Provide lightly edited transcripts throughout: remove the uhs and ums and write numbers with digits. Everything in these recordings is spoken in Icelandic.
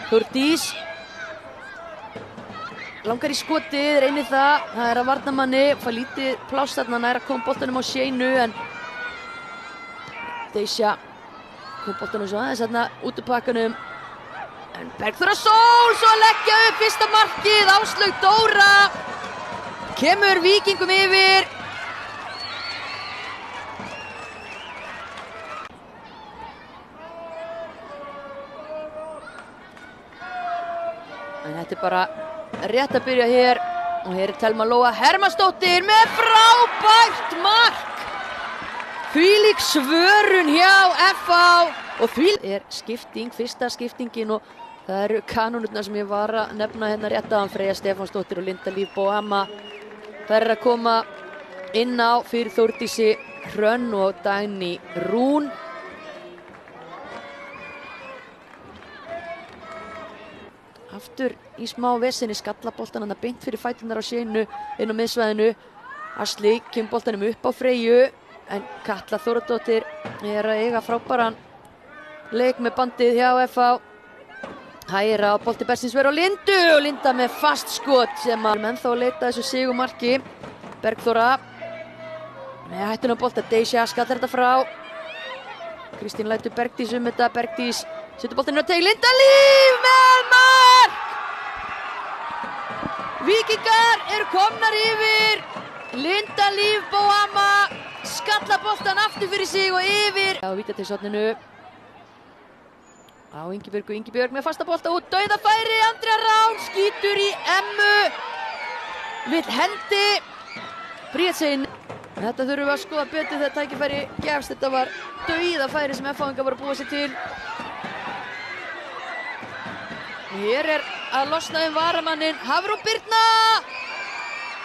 Þórdís langar í skotið, reynir það. Það að varnarmanni, fær lítið pláss þarna, nær að koma boltanum á Shaynu en Deysja kom boltanum svo aðeins þarna út úr pakkanum. En Bergþóra Sól svo að leggja upp fyrsta markið, Áslaug Dóra kemur Víkingum yfir. En þetta er bara rétt að byrja hér og hér er Thelma Lóa Hermannsdóttir með frábært mark. Þvílík svörun hjá FH og því er skipting, fyrsta skiptingin og það eru kanónurnar sem ég var að nefna hérna rétt áðan. Freyja Stefánsdóttir og Linda Líf Boama. Það er að koma inn á fyrir Þórdísi Hrönn og Dagný Rún. Aftur í smá vesinni, skallaboltan hann beint fyrir fæturnar á Shaynu inn á miðsvæðinu. Asli kemur boltanum upp á Freyju en Katla Þóradóttir er að eiga frábæran leik með bandið hjá FH. Hægra á bolti Bersins verður á Lindu og Linda með fast skot sem að ennþá að leita þessu sigurmarki. Bergþóra með hættuna á bolta, Deysja skallar þetta frá. Kristín lætur Bergdís þetta, Bergdís setur boltinn á teig, Linda Líf með mark! Víkingar eru komnar yfir, Linda Líf Boama skallar boltan aftur fyrir sig og yfir. Á vítateigshorninu á Ingibjörg með fasta bolta út, dauðafæri, Andrea Rán skýtur í Emmu við hendi. Bríetsson, þetta þurfum við að skoða betur þegar tækifæri gefst. Þetta var dauðafæri sem FH-ingar voru að búa sér til. Hér er að losna varamannin Hafrún Birna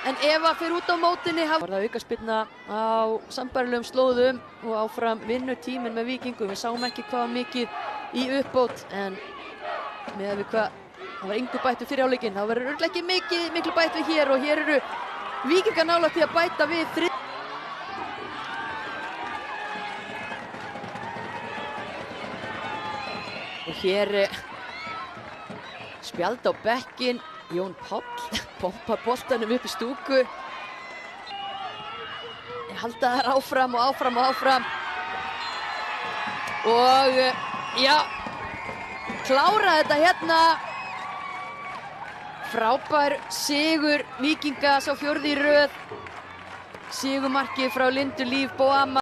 en Eva fyrir út á mótinni. Var það aukaspyrna á sambærilegum slóðum og áfram vinnur tíminn með Víkingum. Við sáum ekki hvað mikið í uppbót en með við hvað það var engu bætt við fyrir hálfleikinn. Það verður örugglega ekki miklu bætt við hér og hér eru Víkingar nálægt því að bæta við þrið. Og hér spjald á bekkinn, Jón Páll pompar boltanum upp í stúku. Halda þær áfram og áfram og áfram og já, klára þetta hérna. Frábær sigur Víkinga, sá fjórði í röð. Sigurmarkið frá Lindu Líf Boama.